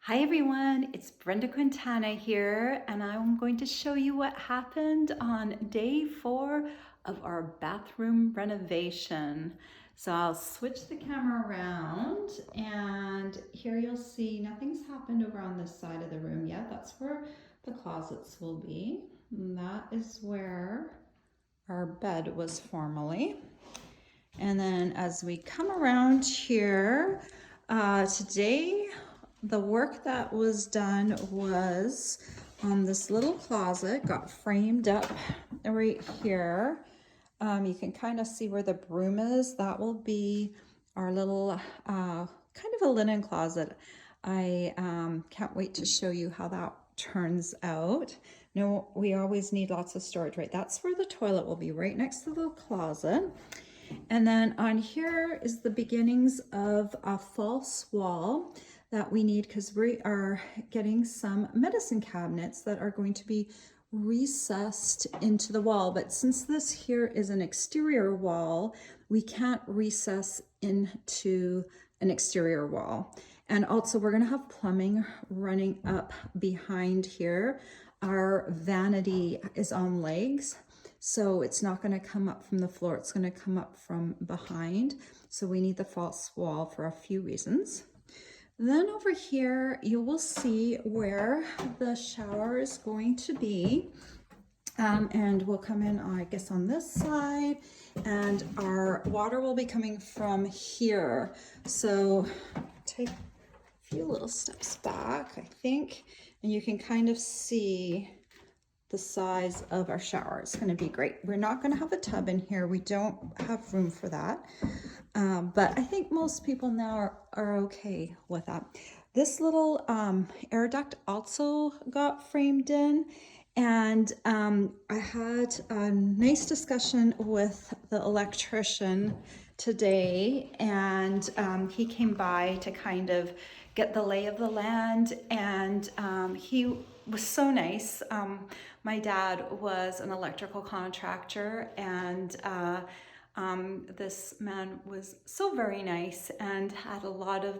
Hi everyone, it's Brenda Quintana here, and I'm going to show you what happened on day 4 of our bathroom renovation. So I'll switch the camera around, and here you'll see nothing's happened over on this side of the room yet. That's where the closets will be. And that is where our bed was formerly. And then as we come around here, today the work that was done was on this little closet, got framed up right here. You can kind of see where the broom is. That will be our little kind of a linen closet. I can't wait to show you how that turns out. No, we always need lots of storage, right? That's where the toilet will be, right next to the closet. And then on here is the beginnings of a false wall that we need because we are getting some medicine cabinets that are going to be recessed into the wall. But since this here is an exterior wall, we can't recess into an exterior wall. And also we're going to have plumbing running up behind here. Our vanity is on legs, so it's not going to come up from the floor, it's going to come up from behind. So we need the false wall for a few reasons. Then over here, you will see where the shower is going to be. And we'll come in, I guess, on this side, and our water will be coming from here. So take a few little steps back, I think, and you can kind of see the size of our shower. It's going to be great. We're not going to have a tub in here. We don't have room for that. But I think most people now are okay with that. This little air duct also got framed in. And I had a nice discussion with the electrician today, and he came by to kind of get the lay of the land, and he was so nice. My dad was an electrical contractor, and this man was so very nice and had a lot of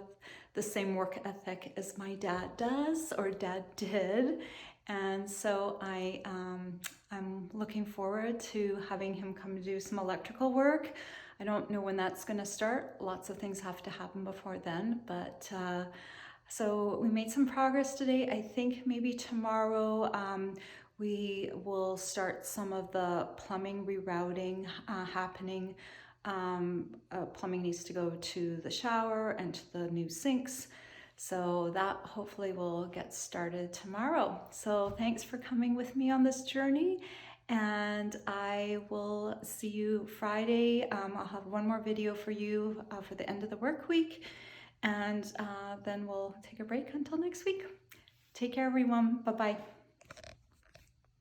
the same work ethic as my dad does, or dad did. And so I'm looking forward to having him come to do some electrical work. I don't know when that's going to start. Lots of things have to happen before then, but so we made some progress today. I think maybe tomorrow we will start some of the plumbing rerouting happening. Plumbing needs to go to the shower and to the new sinks. So that hopefully will get started tomorrow. So thanks for coming with me on this journey, and I will see you Friday. I'll have one more video for you for the end of the work week, and then we'll take a break until next week. Take care, everyone. Bye-bye.